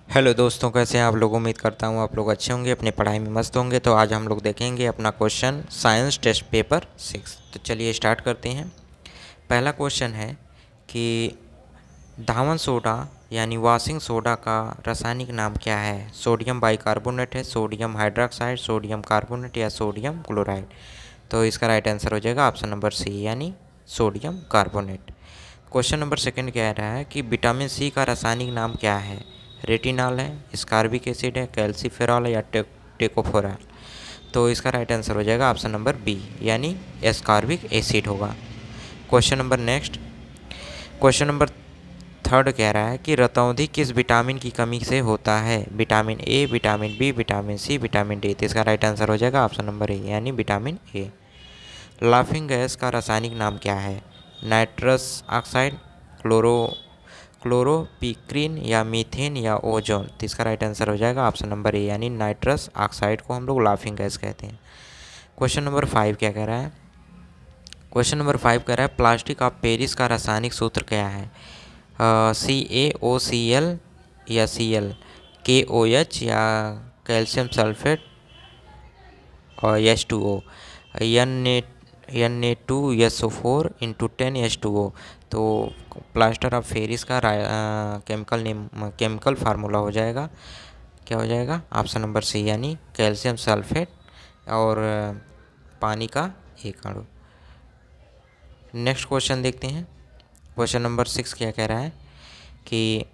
Hello दोस्तों, कैसे हैं आप लोग। उम्मीद करता हूँ आप लोग अच्छे होंगे, अपनी पढ़ाई में मस्त होंगे। तो आज हम लोग देखेंगे अपना क्वेश्चन साइंस टेस्ट पेपर 6। तो चलिए स्टार्ट करते हैं। पहला क्वेश्चन है कि धावन सोडा यानी वॉशिंग सोडा का रासायनिक नाम क्या है। सोडियम बाइकार्बोनेट है, सोडियम हाइड्रोक्साइड, सोडियम कार्बोनेट या सोडियम क्लोराइड। तो इसका राइट आंसर हो जाएगा ऑप्शन नंबर सी यानी sodium carbonate. Question number second कह रहा है कि विटामिन सी का रासायनिक नाम क्या है। रेटिनॉल है, स्कारबिक एसिड है, कैल्सीफेरॉल है या टेकोफोरॉल। तो इसका राइट आंसर हो जाएगा ऑप्शन नंबर बी यानी एस्कॉर्बिक एसिड होगा। क्वेश्चन नंबर थर्ड कह रहा है कि रतौंधी किस विटामिन की कमी से होता है। Vitamin A, vitamin B, vitamin C, vitamin D. तो इसका राइट आंसर हो जाएगा ऑप्शन नंबर ए यानी विटामिन ए। लाफिंग गैस का रासायनिक नाम क्या है। नाइट्रस ऑक्साइड, क्लोरोपिक्रीन या मीथेन या ओजोन। तो इसका राइट आंसर हो जाएगा ऑप्शन नंबर ए यानी नाइट्रस ऑक्साइड को हम लोग लाफिंग गैस कहते हैं। क्वेश्चन नंबर 5 क्या कह रहा है। क्वेश्चन नंबर 5 कह रहा है प्लास्टिक ऑफ पेरिस का रासायनिक सूत्र क्या है। CaOCl या Cl, KOH या कैल्शियम सल्फेट और H2O, Na2SO4 इंटू 10H2O। तो प्लास्टर ऑफ पेरिस का केमिकल फार्मूला हो जाएगा, क्या हो जाएगा ऑप्शन नंबर सी यानी कैल्शियम सल्फेट और पानी का एक अणु। नेक्स्ट क्वेश्चन देखते हैं। क्वेश्चन नंबर 6 क्या कह रहा है कि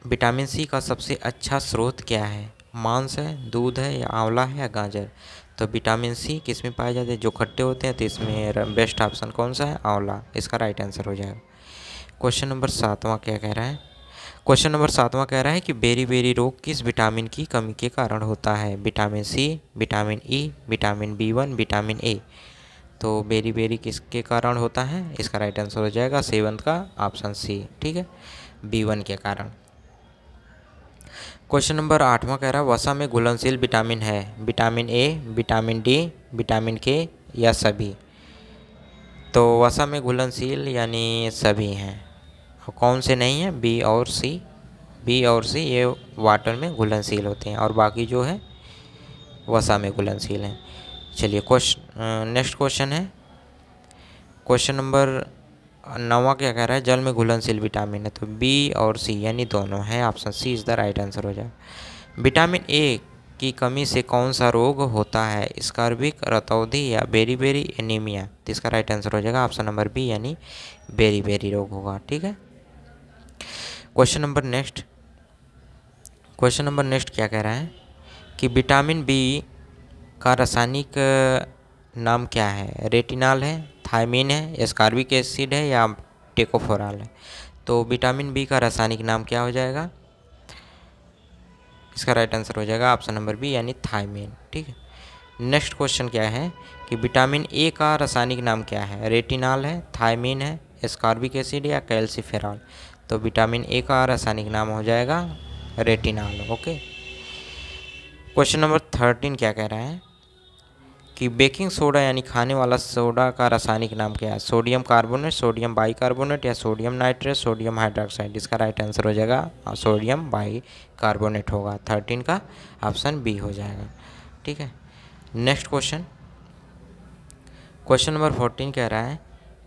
विटामिन सी का सबसे अच्छा स्रोत क्या है। मांस है, दूध है या आंवला है या गाजर। तो विटामिन सी किस में पाए जाते हैं, जो खट्टे होते हैं। तो इसमें बेस्ट ऑप्शन कौन सा है, आंवला। इसका राइट आंसर हो जाएगा। क्वेश्चन नंबर 7वां क्या कह रहा है। क्वेश्चन नंबर 7वां कह रहा है कि बेरी बेरी रोग किस विटामिन की कमी के कारण होता है। Vitamin C, vitamin E, vitamin B1, vitamin A. तो बेरी बेरी किसके कारण होता है, इसका राइट आंसर हो जाएगा सेवंथ का ऑप्शन सी, ठीक है, B1 के कारण। क्वेश्चन नंबर 8वां कह रहा है वसा में घुलनशील विटामिन है। Vitamin A, vitamin D, vitamin के या सभी। तो वसा में घुलनशील यानी सभी हैं। और कौन से नहीं हैं, बी और सी ये वाटर में घुलनशील होते हैं और बाकी जो है वसा में घुलनशील हैं। चलिए नेक्स्ट क्वेश्चन है। क्वेश्चन नंबर 9वां क्या कह रहा है जल में घुलनशील विटामिन है। तो बी और सी यानी दोनों हैं, option C is the right answer हो जाए। विटामिन ए की कमी से कौन सा रोग होता है। स्कारबिक, रतौंधी या बेरी बेरी एनीमिया। तो इसका राइट आंसर हो जाएगा ऑप्शन नंबर बी यानी बेरी बेरी रोग होगा, ठीक है। क्वेश्चन नंबर नेक्स्ट क्या कह रहा है कि विटामिन बी का रासायनिक नाम क्या है। रेटिनॉल है, थायमीन है, एस्कॉर्बिक एसिड है या टेकोफोरॉल है। तो विटामिन बी का रासायनिक नाम क्या हो जाएगा, इसका राइट आंसर हो जाएगा ऑप्शन नंबर बी यानी थायमीन, ठीक है। नेक्स्ट क्वेश्चन क्या है कि विटामिन ए का रासायनिक नाम क्या है। रेटिनॉल है, थायमीन है, एस्कॉर्बिक एसिड या कैल्सीफेरॉल। तो विटामिन ए का रासायनिक नाम हो जाएगा रेटिनॉल, ओके। क्वेश्चन नंबर 13 क्या कह रहा है कि बेकिंग सोडा यानी खाने वाला सोडा का रासायनिक नाम क्या है। सोडियम कार्बोनेट, सोडियम बाइकार्बोनेट या सोडियम नाइट्रेट, सोडियम हाइड्रोक्साइड। इसका राइट आंसर हो जाएगा सोडियम बाइकार्बोनेट होगा, 13 का ऑप्शन बी हो जाएगा, ठीक है। नेक्स्ट क्वेश्चन नंबर 14 कह रहा है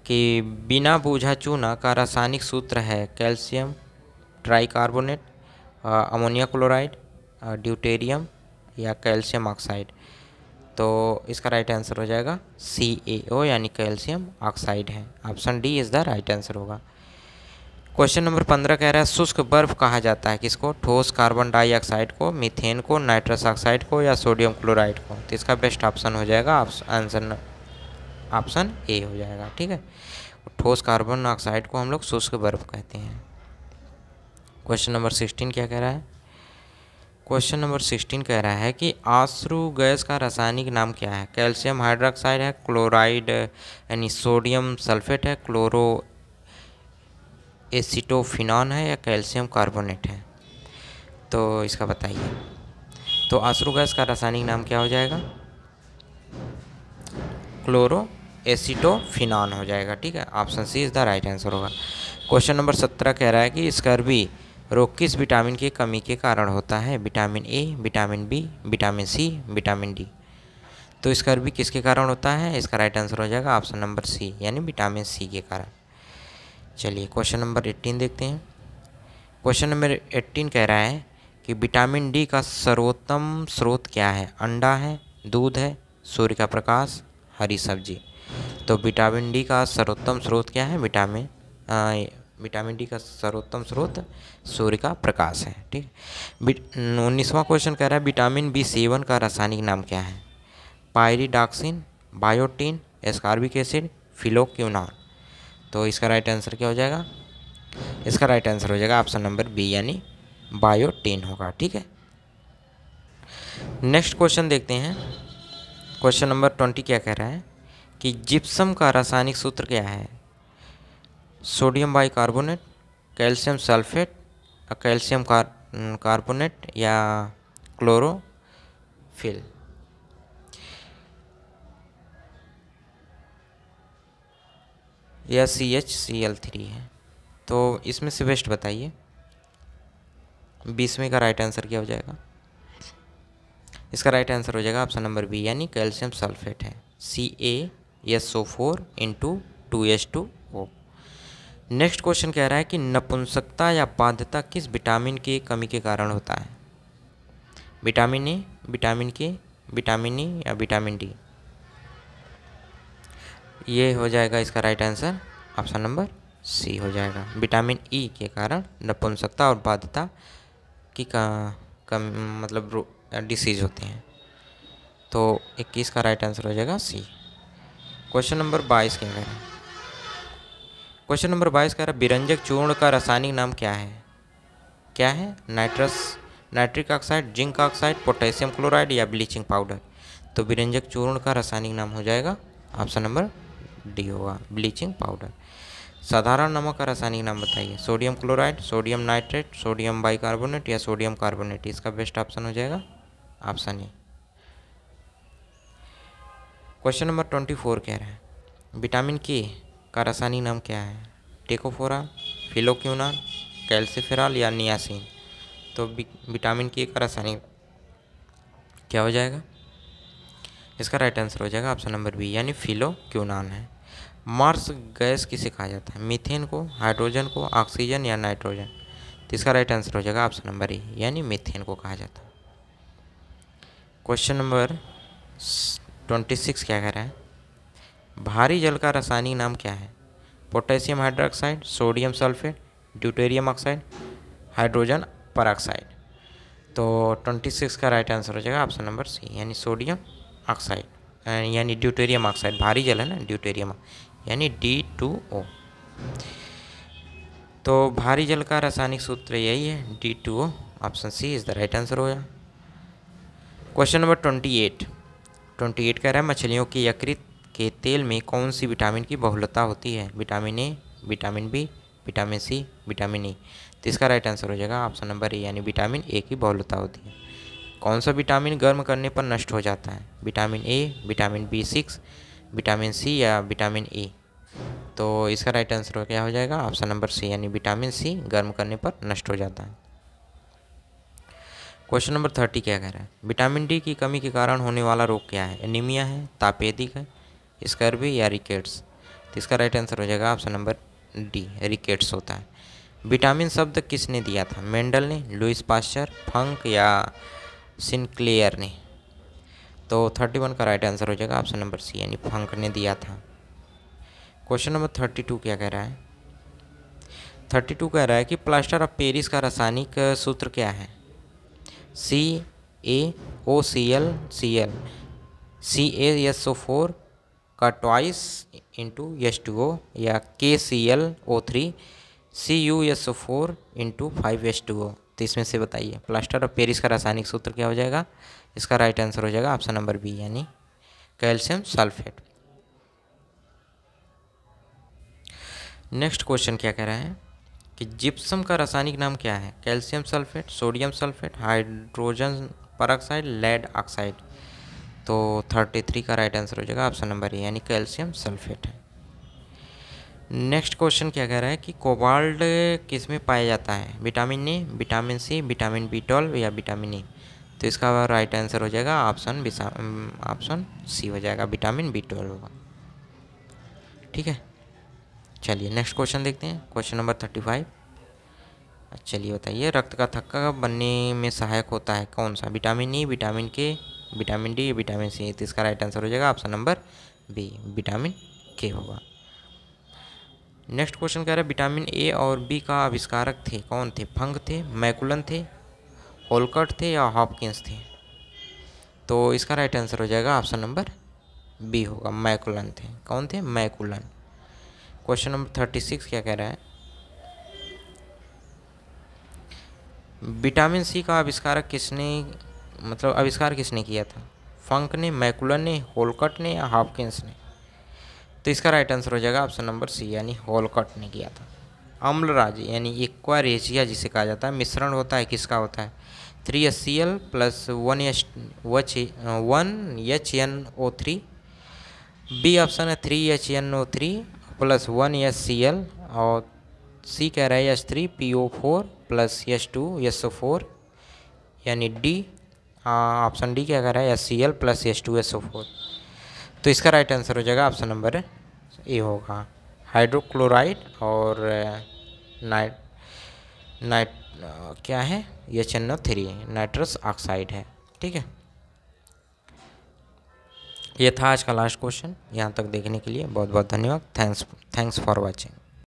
कि बिना बूझा चूना का रासायनिक सूत्र है। कैल्शियम ट्राइकार्बोनेट, अमोनिया क्लोराइड, ड्यूटेरियम या कैल्शियम ऑक्साइड। तो इसका राइट आंसर हो जाएगा CaO यानी कैल्शियम ऑक्साइड है, option D is the right answer होगा। क्वेश्चन नंबर 15 कह रहा है शुष्क बर्फ कहा जाता है किसको। ठोस कार्बन डाइऑक्साइड को, मीथेन को, नाइट्रस ऑक्साइड को या सोडियम क्लोराइड को। तो इसका बेस्ट ऑप्शन हो जाएगा आंसर ऑप्शन ए हो जाएगा, ठीक है। ठोस कार्बन ऑक्साइड को हम लोग शुष्क बर्फ कहते हैं। क्वेश्चन नंबर 16 क्या कह रहा है। क्वेश्चन नंबर 16 कह रहा है कि आश्रु गैस का रासायनिक नाम क्या है। कैल्शियम हाइड्रोक्साइड है, क्लोराइड यानी सोडियम सल्फेट है, क्लोरो एसिटोफिनॉन है या कैल्शियम कार्बोनेट है। तो इसका बताइए। तो आश्रु गैस का रासायनिक नाम क्या हो जाएगा, क्लोरो एसिटोफिनॉन हो जाएगा, ठीक है, option C is the right answer होगा। क्वेश्चन नंबर 17 कह रहा है कि स्कर्वी रोग किस विटामिन की कमी के कारण होता है? Vitamin A, vitamin B, vitamin C, vitamin D. तो इसका भी किसके कारण होता है? इसका राइट आंसर हो जाएगा ऑप्शन नंबर सी, यानी विटामिन सी के कारण। चलिए क्वेश्चन नंबर 18 देखते हैं। क्वेश्चन नंबर 18 कह रहा है कि विटामिन डी का सर्वोत्तम स्रोत क्या है? अंडा है, दूध है, सूर्य का प्रकाश, हरी सब्जी। तो विटामिन डी का सर्वोत्तम स्रोत क्या है? विटामिन डी का सर्वोत्तम स्रोत सूर्य का प्रकाश है। ठीक। 19वां क्वेश्चन कह रहा है विटामिन B7 का रासायनिक नाम क्या है? Pyridoxine, biotin, ascorbic acid, phylloquinone. तो इसका राइट आंसर क्या हो जाएगा? इसका राइट आंसर हो जाएगा ऑप्शन नंबर बी, यानी बायोटीन होगा। ठीक है। नेक्स्ट क्वेश्चन देखते हैं। क्वेश्चन नंबर 20 क्या कह रहा है कि जिप्सम का रासायनिक सूत्र क्या है? Sodium bicarbonate, calcium sulphate, calcium carbonate या क्लोरोफिल। या CHCl3 है। तो इसमें से बेस्ट बताइए, 20वें का राइट आंसर क्या हो जाएगा? इसका राइट आंसर हो जाएगा ऑप्शन नंबर बी, यानी कैल्शियम सल्फेट है, CaSO4 into 2H2O। Next question कह रहा है कि नपुंसकता या बाध्यता किस विटामिन की कमी के कारण होता है? Vitamin A, vitamin K, vitamin E या विटामिन डी। ये हो जाएगा इसका right answer option number C हो जाएगा। विटामिन ई के कारण नपुंसकता और बाध्यता की मतलब डिसीज होते हैं। तो 21 का राइट आंसर हो जाएगा सी। क्वेश्चन नंबर 22 क्या कह रहा है? क्वेश्चन नंबर 22 कह रहा है विरंजक चूर्ण का रासायनिक नाम क्या है? क्या है? Nitric oxide, zinc oxide, potassium chloride या ब्लीचिंग पाउडर। तो विरंजक चूर्ण का रासायनिक नाम हो जाएगा ऑप्शन नंबर डी होगा, ब्लीचिंग पाउडर। साधारण नमक का रासायनिक नाम बताइए। Sodium chloride, sodium nitrate, sodium bicarbonate या सोडियम कार्बोनेट। इसका बेस्ट ऑप्शन हो जाएगा ऑप्शन ए। क्वेश्चन नंबर 24 कह रहा है विटामिन के का रासायनिक नाम क्या है? टेकोफोरा, फिलोक्विनोन, कैल्सिफेरॉल या नियासिन। तो विटामिन के का रासायनिक क्या हो जाएगा? इसका राइट आंसर हो जाएगा ऑप्शन नंबर बी, यानी फिलोक्विनोन है। मार्स गैस किसे कहा जाता है? मीथेन को, हाइड्रोजन को, ऑक्सीजन या नाइट्रोजन। तो इसका राइट आंसर हो जाएगा ऑप्शन नंबर ए, यानी मीथेन को कहा जाता है। क्वेश्चन नंबर 26 क्या कह रहा है? भारी जल का रासायनिक नाम क्या है? Potassium hydroxide, sodium sulphate, deuterium oxide, hydrogen peroxide. तो 26 का राइट आंसर हो जाएगा ऑप्शन नंबर सी, यानी सोडियम ऑक्साइड, यानी ड्यूटेरियम ऑक्साइड। भारी जल है ना, ड्यूटेरियम, यानी D2O। तो भारी जल का रासायनिक सूत्र यही है, D2O। Option C is the right answer होगा। क्वेश्चन नंबर 28 कह रहा है मछलियों के यकृत के तेल में कौन सी विटामिन की बहुलता होती है? Vitamin A, vitamin B, vitamin C, vitamin E. तो इसका राइट आंसर हो जाएगा ऑप्शन नंबर ए, यानी विटामिन ए की बहुलता होती है। कौन सा विटामिन गर्म करने पर नष्ट हो जाता है? Vitamin A, vitamin B6, vitamin C या विटामिन ई। तो इसका राइट आंसर क्या हो जाएगा? ऑप्शन नंबर सी, यानी विटामिन सी गर्म करने पर नष्ट हो जाता है। क्वेश्चन नंबर 30 क्या कह रहा है? विटामिन डी की कमी के कारण होने वाला रोग क्या है? एनीमिया है, तापेदिक है, स्कर्वी या रिकेट्स। तो इसका राइट आंसर हो जाएगा ऑप्शन नंबर डी, रिकेट्स होता है। विटामिन शब्द किसने दिया था? मेंडल ने, लुइस पास्चर, फंक या सिनक्लेयर ने। तो 31 का राइट आंसर हो जाएगा ऑप्शन नंबर सी, यानी फंक ने दिया था। क्वेश्चन नंबर 32 क्या कह रहा है? 32 कह रहा है कि प्लास्टर ऑफ पेरिस का रासायनिक सूत्र क्या है? CaOCl, CaSO4 का ट्वाइस इंटू H2O या KClO3, CuSO4 इंटू 5H2O। तो इसमें से बताइए प्लास्टर ऑफ पेरिस का रासायनिक सूत्र क्या हो जाएगा? इसका राइट आंसर हो जाएगा ऑप्शन नंबर बी, यानी कैल्शियम सल्फेट। नेक्स्ट क्वेश्चन क्या कह रहा है कि जिप्सम का रासायनिक नाम क्या है? Calcium sulphate, sodium sulphate, hydrogen peroxide, lead oxide. तो 33 का राइट आंसर हो जाएगा ऑप्शन नंबर ए, यानी कैल्शियम सल्फेट है। नेक्स्ट क्वेश्चन क्या कह रहा है कि कोबाल्ट किस में पाया जाता है, vitamin A, vitamin C, vitamin B12 या विटामिन ए। तो इसका राइट आंसर हो जाएगा ऑप्शन सी हो जाएगा, विटामिन B12 होगा। ठीक है, चलिए नेक्स्ट क्वेश्चन देखते हैं, क्वेश्चन नंबर 35। चलिए बताइए, रक्त का थक्का बनने में सहायक होता है कौन सा, vitamin E, vitamin K, vitamin D, vitamin C. तो इसका राइट आंसर हो जाएगा ऑप्शन नंबर बी, विटामिन के होगा। नेक्स्ट क्वेश्चन कह रहा है विटामिन ए और बी का आविष्कारक थे कौन थे, फंक थे, मैकुलन थे, होलकट थे या हॉपकिंस थे। तो इसका राइट आंसर हो जाएगा ऑप्शन नंबर बी होगा, मैकुलन थे। कौन थे, मैकुलन। क्वेश्चन नंबर 36 क्या कह रहा है, विटामिन सी का आविष्कारक किसने, मतलब आविष्कार किसने किया था, फंक ने, मैकुलन ने, होलकट ने या हॉपकिंस ने। तो इसका राइट आंसर हो जाएगा ऑप्शन नंबर सी, यानी होलकट ने किया था। अम्लराज यानी एक्वारेजिया जिसे कहा जाता है, मिश्रण होता है किसका, होता है 3HCl plus 1HNO3। B option है 3HNO3 प्लस 1HCl, और सी कह रहा है H3PO4 प्लस H2SO4, यानी डी, ऑप्शन डी क्या कह रहा है HCl प्लस H2SO4। तो इसका राइट आंसर हो जाएगा ऑप्शन नंबर ए होगा, हाइड्रोक्लोराइड और नाइट नाइट क्या है, HNO3 नाइट्रस ऑक्साइड है। ठीक है, ये था आज का लास्ट क्वेश्चन। यहाँ तक देखने के लिए बहुत बहुत धन्यवाद। Thanks for watching.